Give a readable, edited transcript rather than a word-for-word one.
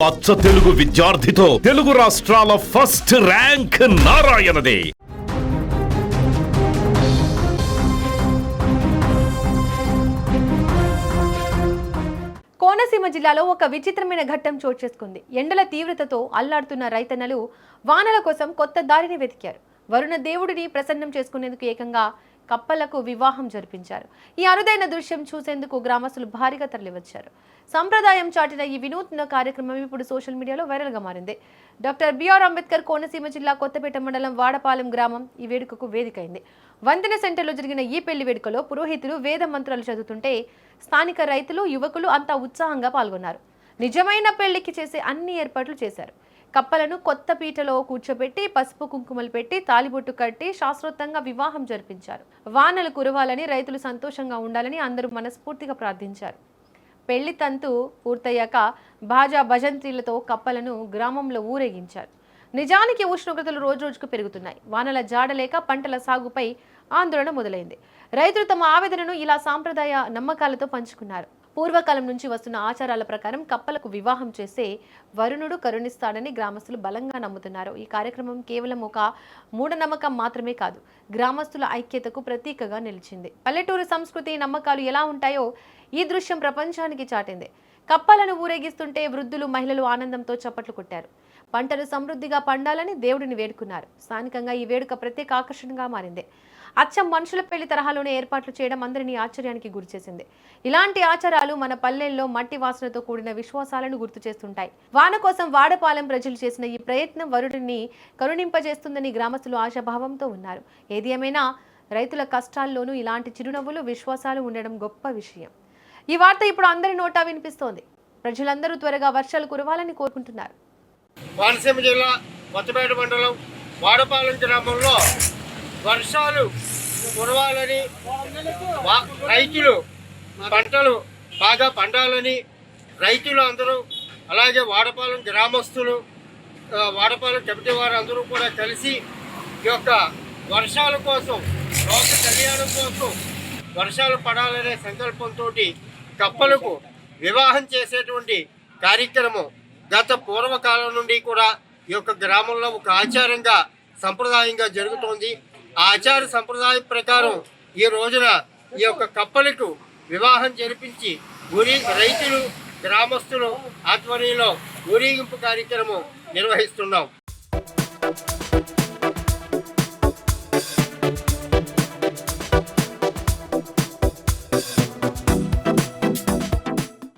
అచ్చ తెలుగు విద్యార్థితో తెలుగు రాష్ట్రాల first rank నారాయణదే. Konaseema జిల్లాలో ఒక విచిత్రమైన ఘట్టం చోటు చేసుకుంది. ఎండల తీవ్రతతో అల్లాడుతున్న రైతన్నలు వానల కోసం కొత్త దారిని వెతికారు. వరుణ దేవుడిని ప్రసన్నం చేసుకునేందుకు ఏకంగా కప్పలకు వివాహం జరిపించారు. ఈ అరుదైన దృశ్యం చూసేందుకు గ్రామస్తులు భారీగా తరలివచ్చారు. సంప్రదాయం చాటిన ఈ వినూత్న కార్యక్రమం ఇప్పుడు సోషల్ మీడియాలో వైరల్గా మారింది. డాక్టర్ బిఆర్ అంబేద్కర్ కోనసీమ జిల్లా కొత్తపేట మండలం వాడపాలెం గ్రామం ఈ వేడుకకు వేదికైంది. వంతెన సెంటర్లో జరిగిన ఈ పెళ్లి వేడుకలో పురోహితులు వేద మంత్రాలు చదువుతుంటే స్థానిక రైతులు, యువకులు అంతా ఉత్సాహంగా పాల్గొన్నారు. నిజమైన పెళ్లికి చేసే అన్ని ఏర్పాట్లు చేశారు. కప్పలను కొత్త పీటలో కూర్చోబెట్టి పసుపు కుంకుమలు పెట్టి తాలిబొట్టు కట్టి శాస్త్రోక్తంగా వివాహం జరిపించారు. వానలు కురవాలని, రైతులు సంతోషంగా ఉండాలని అందరూ మనస్ఫూర్తిగా ప్రార్థించారు. పెళ్లి తంతు పూర్తయ్యాక బాజా భజంత్రీలతో కప్పలను గ్రామంలో ఊరేగించారు. నిజానికి ఉష్ణోగ్రతలు రోజురోజుకు పెరుగుతున్నాయి. వానల జాడలేక పంటల సాగుపై ఆందోళన మొదలైంది. రైతులు తమ ఆవేదనను ఇలా సాంప్రదాయ నమ్మకాలతో పంచుకున్నారు. పూర్వకాలం నుంచి వస్తున్న ఆచారాల ప్రకారం కప్పలకు వివాహం చేస్తే వరుణుడు కరుణిస్తాడని గ్రామస్తులు బలంగా నమ్ముతున్నారు. ఈ కార్యక్రమం కేవలం ఒక మూఢనమ్మకం మాత్రమే కాదు, గ్రామస్తుల ఐక్యతకు ప్రతీకగా నిలిచింది. పల్లెటూరు సంస్కృతి, నమ్మకాలు ఎలా ఉంటాయో ఈ దృశ్యం ప్రపంచానికి చాటింది. కప్పలను ఊరేగిస్తుంటే వృద్ధులు, మహిళలు ఆనందంతో చప్పట్లు కొట్టారు. పంటలు సమృద్ధిగా పండాలని దేవుడిని వేడుకున్నారు. స్థానికంగా ఈ వేడుక ప్రత్యేక ఆకర్షణగా మారింది. అచ్చం మనుషుల పెళ్లి తరహాలోనే ఏర్పాట్లు చేయడం అందరినీ ఆశ్చర్యానికి గురిచేసింది. ఇలాంటి ఆచారాలు మన పల్లెల్లో మట్టి వాసనతో కూడిన విశ్వాసాలను గుర్తు చేస్తుంటాయి. వాన కోసం వాడపాలెం ప్రజలు చేసిన ఈ ప్రయత్నం వరుడిని కరుణింపజేస్తుందని గ్రామస్తులు ఆశాభావంతో ఉన్నారు. ఏది ఏమైనా రైతుల కష్టాల్లోనూ ఇలాంటి చిరునవ్వులు, విశ్వాసాలు ఉండడం గొప్ప విషయం. ఈ వార్త ఇప్పుడు అందరి నోటా వినిపిస్తోంది. ప్రజలందరూ త్వరగా వర్షాలు కురవాలని కోరుకుంటున్నారు. కోనసీమ జిల్లా కొత్తపేట మండలం వాడపాలెం గ్రామంలో వర్షాలు కురవాలని, రైతులు పంటలు బాగా పండాలని రైతులు అందరూ, అలాగే వాడపాలెం గ్రామస్తులు, వాడపాలెం కమిటీ వారు అందరూ కూడా కలిసి ఈ యొక్క వర్షాల కోసం, లోక కళ్యాణం కోసం వర్షాలు పడాలనే సంకల్పంతో కప్పలకు వివాహం చేసేటువంటి కార్యక్రమం గత పూర్వకాలం నుండి కూడా ఈ యొక్క గ్రామంలో ఒక ఆచారంగా, సంప్రదాయంగా జరుగుతోంది. ఆ ఆచార సంప్రదాయం ప్రకారం ఈ రోజున ఈ యొక్క కప్పలకు వివాహం జరిపించి రైతులు, గ్రామస్తులు ఆధ్వర్యంలో ఊరేగింపు కార్యక్రమం నిర్వహిస్తున్నాం.